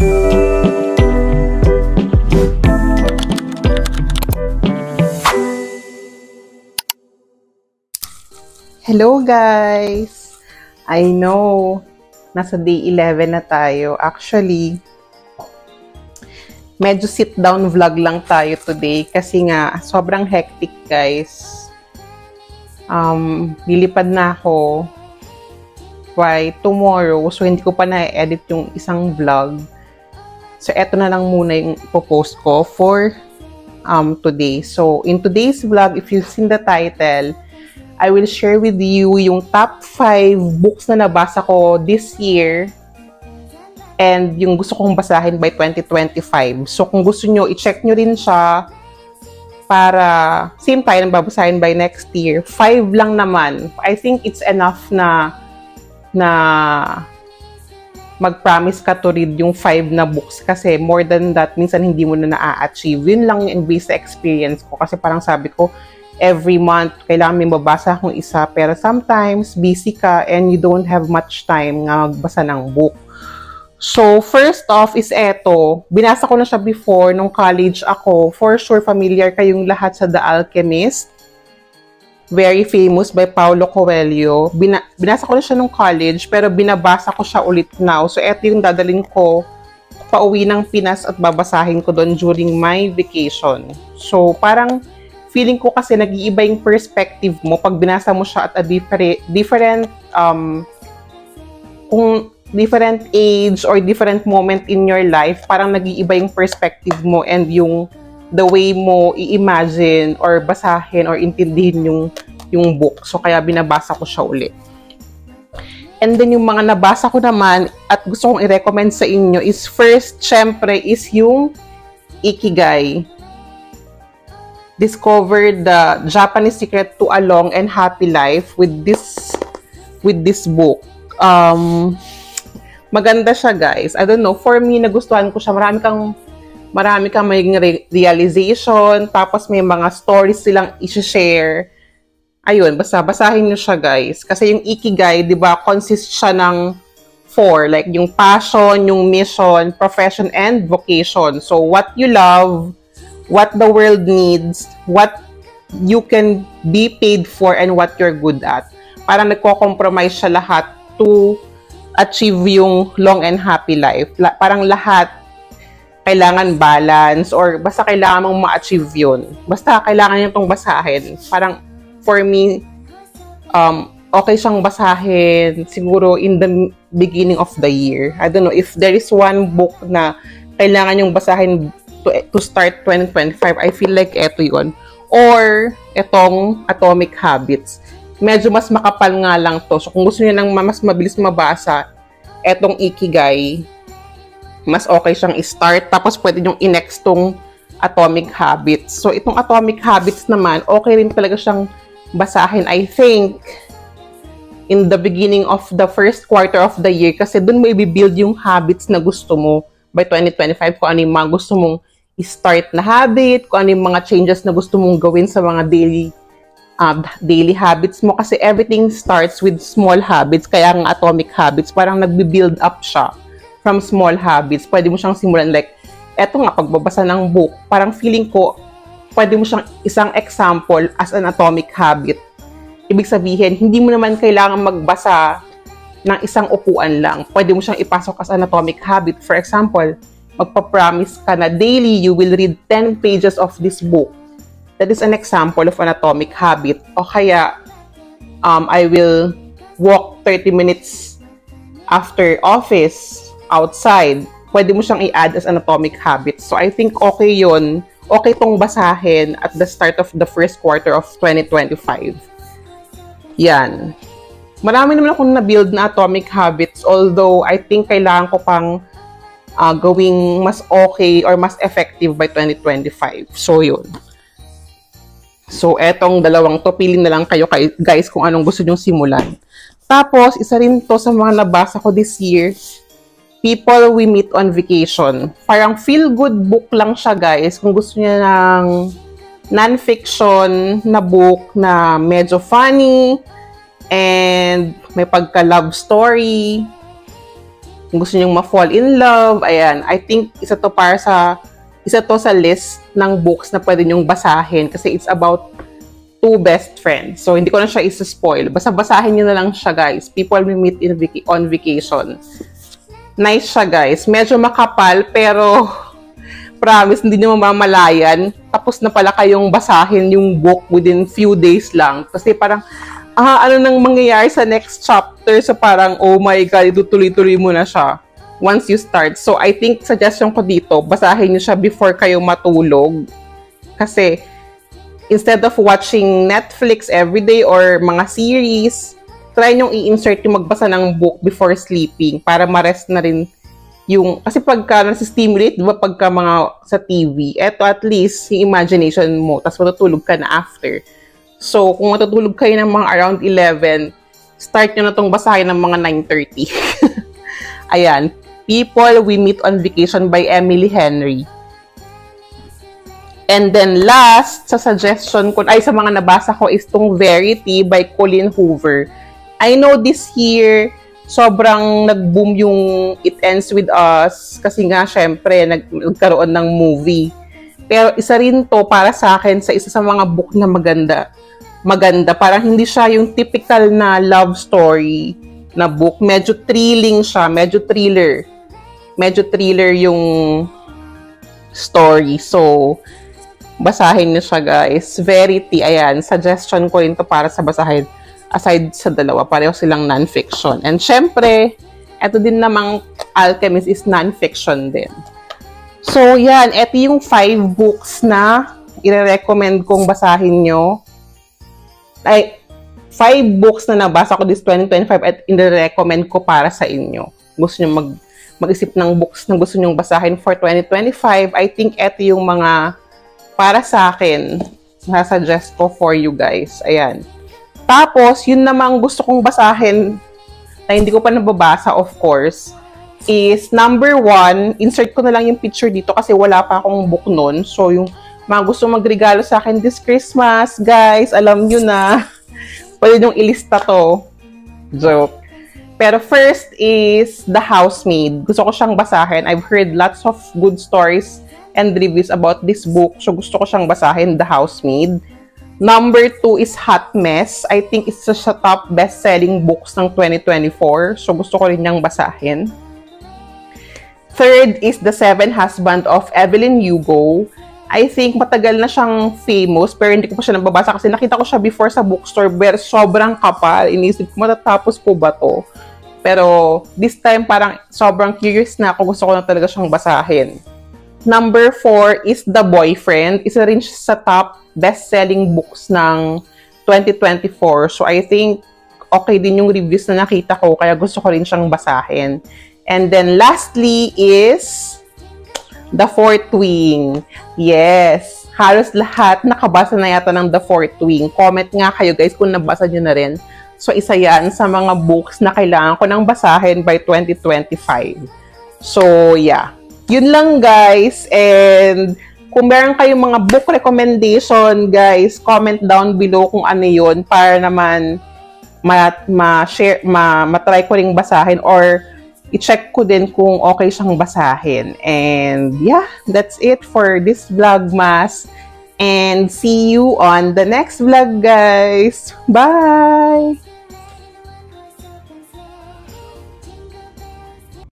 Hello guys! I know, nasa day 11 na tayo. Actually, medyo sit-down vlog lang tayo today kasi nga sobrang hectic guys. Lilipad na ako by tomorrow, so hindi ko pa na-edit yung isang vlog. So eto na lang muna yung ipopost ko for today. So in today's vlog, if you've seen the title, I will share with you yung top 5 books na nabasa ko this year and yung gusto kong basahin by 2025. So kung gusto nyo, i-check nyo rin siya para same tayo nang babasahin by next year. 5 lang naman. I think it's enough na mag-promise ka to read yung 5 na books kasi more than that, minsan hindi mo na na-achieve. Yun lang yung based sa experience ko kasi parang sabi ko, every month, kailangan may mabasa akong isa. Pero sometimes, busy ka and you don't have much time nga magbasa ng book. So, first off is eto. Binasa ko na siya before nung college ako. For sure, familiar kayong lahat sa The Alchemist. Very famous by Paulo Coelho. Binasa ko na siya nung college, pero binabasa ko siya ulit now. So, eto yung dadalhin ko pauwi ng Pinas at babasahin ko doon during my vacation. So, parang feeling ko kasi nag-iiba yung perspective mo pag binasa mo siya at a different age or different moment in your life, parang nag-iiba yung perspective mo and yung the way mo i-imagine or basahin or intindihin yung book. So, kaya binabasa ko siya ulit. And then, yung mga nabasa ko naman at gusto kong i-recommend sa inyo is first, syempre, is yung Ikigai. Discover the Japanese secret to a long and happy life with this book. Maganda siya, guys. I don't know, for me nagustuhan ko siya. Marami kang maging realization, tapos may mga stories silang i-share. Ayun, basta basahin niyo siya, guys. Kasi yung Ikigai, 'di ba, consists siya ng 4, like yung passion, yung mission, profession, and vocation. So what you love, what the world needs, what you can be paid for, and what you're good at. Parang nagko-compromise siya lahat to achieve yung long and happy life. Parang lahat kailangan balance or basta kailangan mong ma-achieve yun. Basta kailangan nyo itong basahin. Parang for me, okay siyang basahin siguro in the beginning of the year. I don't know if there is one book na kailangan yung basahin to start 2025, I feel like eto yun. Or, etong Atomic Habits. Medyo mas makapal nga lang to. So, kung gusto niyo nang mas mabilis mabasa, etong Ikigai, mas okay siyang i-start. Tapos, pwede niyong i-next tong Atomic Habits. So, itong Atomic Habits naman, okay rin talaga siyang basahin, I think, in the beginning of the first quarter of the year. Kasi dun mo i-build yung habits na gusto mo by 2025, kung ano yung mga gusto mong i-start na habit, kung ano yung mga changes na gusto mong gawin sa mga daily habits mo. Kasi everything starts with small habits. Kaya ang Atomic Habits, parang nagbi-build up siya from small habits. Pwede mo siyang simulan. Like, eto nga, pagbabasa ng book, parang feeling ko, pwede mo siyang isang example as an atomic habit. Ibig sabihin, hindi mo naman kailangan magbasa ng isang upuan lang. Pwede mo siyang ipasok as an atomic habit. For example, magpa-promise ka na daily you will read 10 pages of this book. That is an example of an atomic habit. O kaya, I will walk 30 minutes after office outside. Pwede mo siyang i-add as an atomic habit. So, I think okay yun. Okay tong basahin at the start of the first quarter of 2025. Yan. Marami naman akong na-build na atomic habits, although I think kailangan ko pang gawing mas okay or mas effective by 2025. So, yun. So, etong dalawang to, pili na lang kayo guys kung anong gusto nyong simulan. Tapos, isa rin to sa mga nabasa ko this year, People We Meet on Vacation. Parang feel-good book lang siya, guys. Kung gusto niya ng non-fiction na book na medyo funny and may pagka-love story. Kung gusto nyo ma-fall in love, ayan. I think isa to sa list ng books na pwede nyong basahin kasi it's about two best friends. So, hindi ko na siya isa-spoil. Basta basahin nyo na lang siya, guys. People we meet on vacation. Nice siya, guys. Medyo makapal, pero promise, hindi nyo mamamalayan. Tapos na pala kayong basahin yung book within few days lang. Kasi parang, ano nang mangyayari sa next chapter? So parang, oh my God, itutuloy-tuloy mo na siya once you start. So I think, suggestion ko dito, basahin nyo siya before kayo matulog. Kasi, instead of watching Netflix everyday or mga series, try nyong i-insert yung magbasa ng book before sleeping para ma-rest na rin yung, kasi pagka nasi-stimulate, diba, pagka mga sa TV, eto at least yung imagination mo, tapos matutulog ka na after. So, kung matutulog kayo ng mga around 11, start nyo na itong basahin ng mga 9:30. Ayan, People We Meet on Vacation by Emily Henry. And then last, sa suggestion ko, sa mga nabasa ko is tong Verity by Colleen Hoover. I know this year, sobrang nag-boom yung It Ends With Us kasi nga, syempre, nagkaroon ng movie. Pero isa rin to para sa akin sa isa sa mga book na maganda. Parang hindi siya yung typical na love story na book. Medyo thrilling siya, medyo thriller. Medyo thriller yung story. So, basahin niyo siya, guys. Verity, ayan. Suggestion ko rin to para sa basahin. Aside sa dalawa, pareho silang non-fiction. And syempre, eto din namang Alchemist is non-fiction din. So, yan. Eto yung 5 books na i-recommend kong basahin nyo. 5 books na nabasa ko this 2025 at i-recommend ko para sa inyo. Gusto nyo mag-isip ng books na gusto nyong basahin for 2025. I think eto yung mga para sa akin, nasuggest ko for you guys. Ayan. Tapos, yun namang gusto kong basahin na hindi ko pa nababasa, of course, is number 1, insert ko na lang yung picture dito kasi wala pa akong book nun. So, yung mga gusto magregalo sa akin this Christmas, guys, alam nyo na, pwede nyung ilista to. Joke. Pero first is The Housemaid. Gusto ko siyang basahin. I've heard lots of good stories and reviews about this book. So, gusto ko siyang basahin, The Housemaid. Number 2 is Hot Mess. I think it's sa top best-selling books ng 2024. So, gusto ko rin niyang basahin. Third is The Seven Husbands of Evelyn Hugo. I think matagal na siyang famous, pero hindi ko pa siya nababasa kasi nakita ko siya before sa bookstore, pero sobrang kapal. Inisip ko, matatapos ko ba to? Pero this time, parang sobrang curious na ako. Gusto ko na talaga siyang basahin. Number 4 is The Boyfriend. Isa rin siya sa top best-selling books ng 2024. So, I think okay din yung reviews na nakita ko, kaya gusto ko rin siyang basahin. And then, lastly is The Fourth Wing. Yes, halos lahat nakabasa na yata ng The Fourth Wing. Comment nga kayo, guys, kung nabasa nyo na rin. So, isa yan sa mga books na kailangan ko nang basahin by 2025. So, yeah. Yun lang, guys. And kung meron kayong mga book recommendation, guys, comment down below kung ano yun para naman ma-share, matry ko ring basahin or i-check ko din kung okay siyang basahin. And yeah, that's it for this Vlogmas. And see you on the next vlog, guys. Bye!